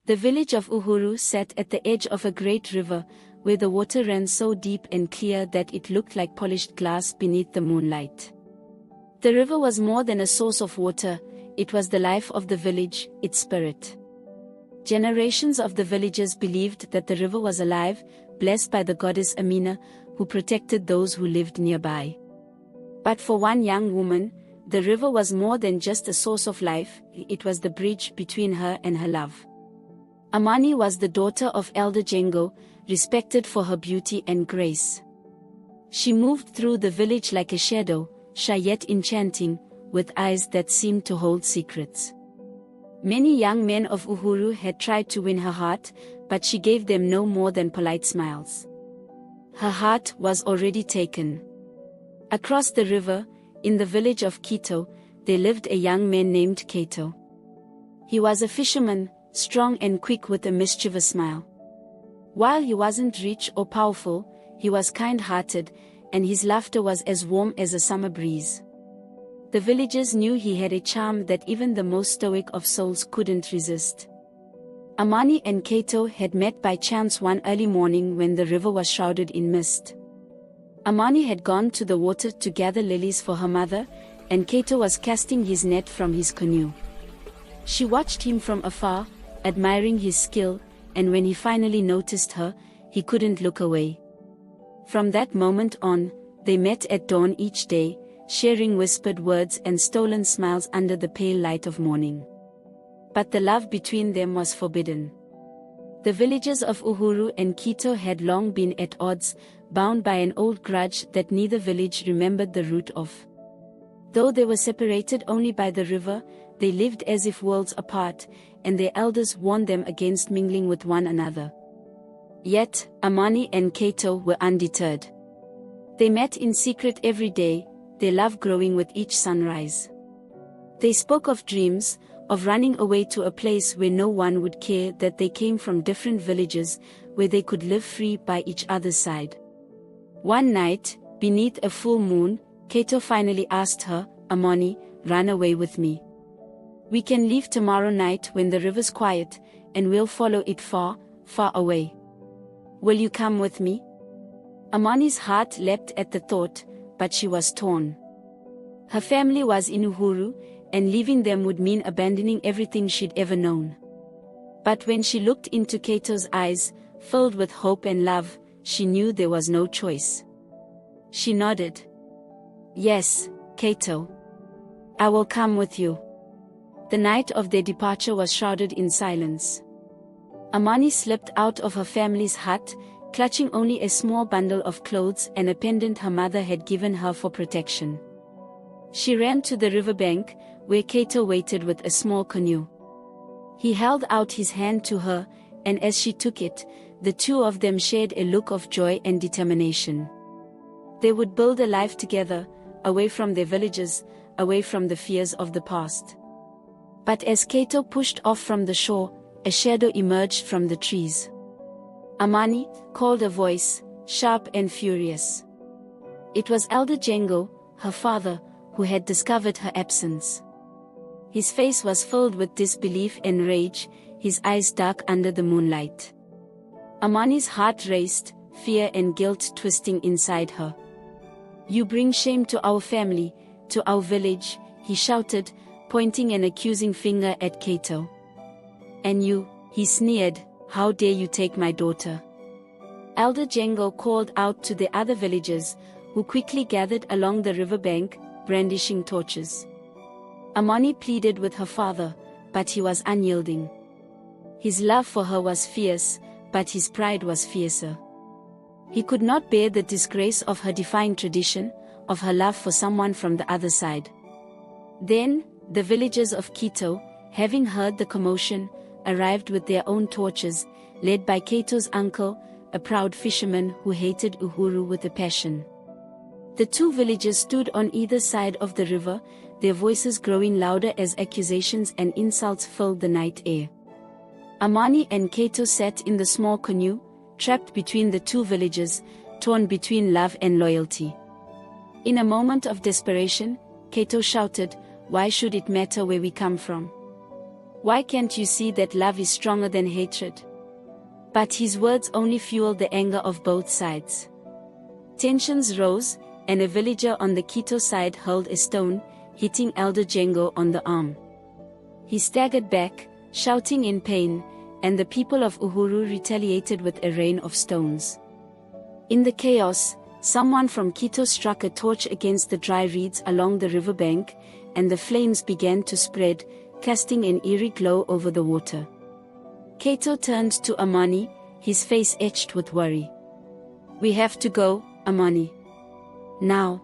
The village of Uhuru sat at the edge of a great river, where the water ran so deep and clear that it looked like polished glass beneath the moonlight. The river was more than a source of water, it was the life of the village, its spirit. Generations of the villagers believed that the river was alive, blessed by the goddess Amina, who protected those who lived nearby. But for one young woman, the river was more than just a source of life, it was the bridge between her and her love. Amani was the daughter of Elder Jengo, respected for her beauty and grace. She moved through the village like a shadow, shy yet enchanting, with eyes that seemed to hold secrets. Many young men of Uhuru had tried to win her heart, but she gave them no more than polite smiles. Her heart was already taken. Across the river, in the village of Kato, there lived a young man named Kato. He was a fisherman, strong and quick with a mischievous smile. While he wasn't rich or powerful, he was kind-hearted, and his laughter was as warm as a summer breeze. The villagers knew he had a charm that even the most stoic of souls couldn't resist. Amani and Kato had met by chance one early morning when the river was shrouded in mist. Amani had gone to the water to gather lilies for her mother, and Kato was casting his net from his canoe. She watched him from afar, admiring his skill, and when he finally noticed her, he couldn't look away. From that moment on, they met at dawn each day, sharing whispered words and stolen smiles under the pale light of morning. But the love between them was forbidden. The villagers of Uhuru and Kato had long been at odds, bound by an old grudge that neither village remembered the root of. Though they were separated only by the river, they lived as if worlds apart, and their elders warned them against mingling with one another. Yet, Amani and Kato were undeterred. They met in secret every day, their love growing with each sunrise. They spoke of dreams, of running away to a place where no one would care that they came from different villages, where they could live free by each other's side. One night, beneath a full moon, Kato finally asked her, "Amani, run away with me. We can leave tomorrow night when the river's quiet, and we'll follow it far, far away. Will you come with me?" Amani's heart leapt at the thought, but she was torn. Her family was in Uhuru, and leaving them would mean abandoning everything she'd ever known. But when she looked into Kato's eyes, filled with hope and love, she knew there was no choice. She nodded. "Yes, Kato. I will come with you." The night of their departure was shrouded in silence. Amani slipped out of her family's hut, clutching only a small bundle of clothes and a pendant her mother had given her for protection. She ran to the riverbank, where Kato waited with a small canoe. He held out his hand to her, and as she took it, the two of them shared a look of joy and determination. They would build a life together, away from their villages, away from the fears of the past. But as Kato pushed off from the shore, a shadow emerged from the trees. "Amani," called a voice, sharp and furious. It was Elder Jengo, her father, who had discovered her absence. His face was filled with disbelief and rage, his eyes dark under the moonlight. Amani's heart raced, fear and guilt twisting inside her. "You bring shame to our family, to our village," he shouted, pointing an accusing finger at Kato. "And you," he sneered, "how dare you take my daughter?" Elder Jengo called out to the other villagers, who quickly gathered along the riverbank, brandishing torches. Amani pleaded with her father, but he was unyielding. His love for her was fierce, but his pride was fiercer. He could not bear the disgrace of her defying tradition, of her love for someone from the other side. Then, the villagers of Kato, having heard the commotion, arrived with their own torches, led by Kato's uncle, a proud fisherman who hated Uhuru with a passion. The two villagers stood on either side of the river, their voices growing louder as accusations and insults filled the night air. Amani and Kato sat in the small canoe, trapped between the two villages, torn between love and loyalty. In a moment of desperation, Kato shouted, "Why should it matter where we come from? Why can't you see that love is stronger than hatred? But his words only fueled the anger of both sides. Tensions rose, and a villager on the Kato side hurled a stone, hitting Elder Django on the arm. He staggered back, shouting in pain, and the people of Uhuru retaliated with a rain of stones. In the chaos, someone from Kato struck a torch against the dry reeds along the riverbank, and the flames began to spread, casting an eerie glow over the water. Kato turned to Amani, his face etched with worry. "We have to go, Amani. Now."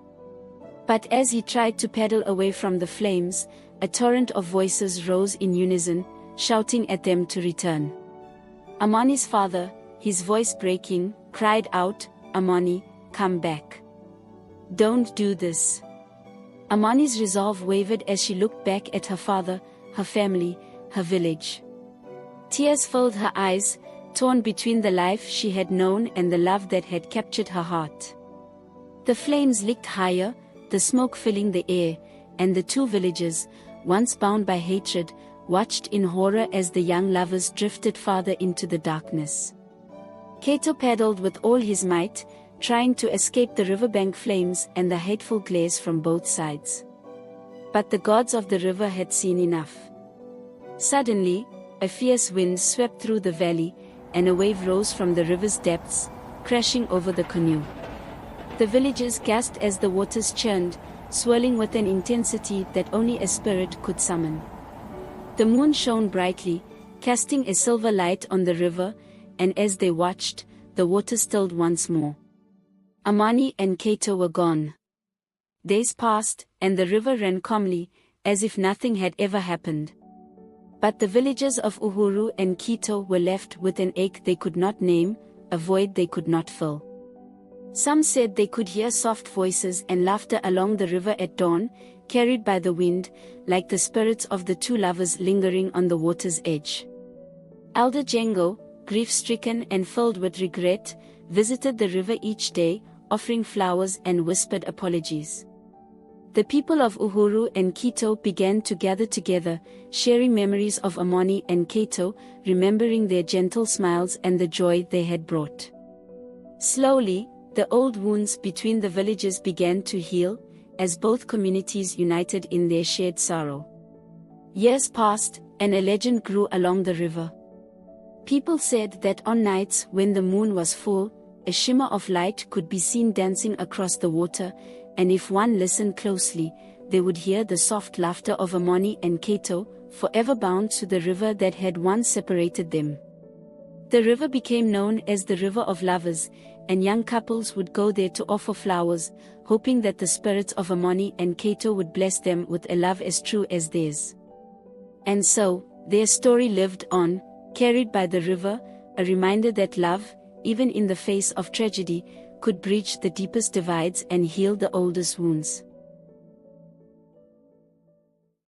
But as he tried to paddle away from the flames, a torrent of voices rose in unison, shouting at them to return. Amani's father, his voice breaking, cried out, "Amani, come back. Don't do this." Amani's resolve wavered as she looked back at her father, her family, her village. Tears filled her eyes, torn between the life she had known and the love that had captured her heart. The flames licked higher, the smoke filling the air, and the two villagers, once bound by hatred, watched in horror as the young lovers drifted farther into the darkness. Kato paddled with all his might, trying to escape the riverbank flames and the hateful glares from both sides. But the gods of the river had seen enough. Suddenly, a fierce wind swept through the valley, and a wave rose from the river's depths, crashing over the canoe. The villagers gasped as the waters churned, swirling with an intensity that only a spirit could summon. The moon shone brightly, casting a silver light on the river, and as they watched, the water stilled once more. Amani and Kato were gone. Days passed, and the river ran calmly, as if nothing had ever happened. But the villagers of Uhuru and Kato were left with an ache they could not name, a void they could not fill. Some said they could hear soft voices and laughter along the river at dawn, carried by the wind, like the spirits of the two lovers lingering on the water's edge. Elder Django, grief-stricken and filled with regret, visited the river each day, offering flowers and whispered apologies. The people of Uhuru and Kato began to gather together, sharing memories of Amani and Kato, remembering their gentle smiles and the joy they had brought. Slowly, the old wounds between the villages began to heal, as both communities united in their shared sorrow. Years passed, and a legend grew along the river. People said that on nights when the moon was full, a shimmer of light could be seen dancing across the water, and if one listened closely, they would hear the soft laughter of Amani and Kato, forever bound to the river that had once separated them. The river became known as the River of Lovers, and young couples would go there to offer flowers, hoping that the spirits of Amani and Kato would bless them with a love as true as theirs. And so, their story lived on, carried by the river, a reminder that love, even in the face of tragedy, could bridge the deepest divides and heal the oldest wounds.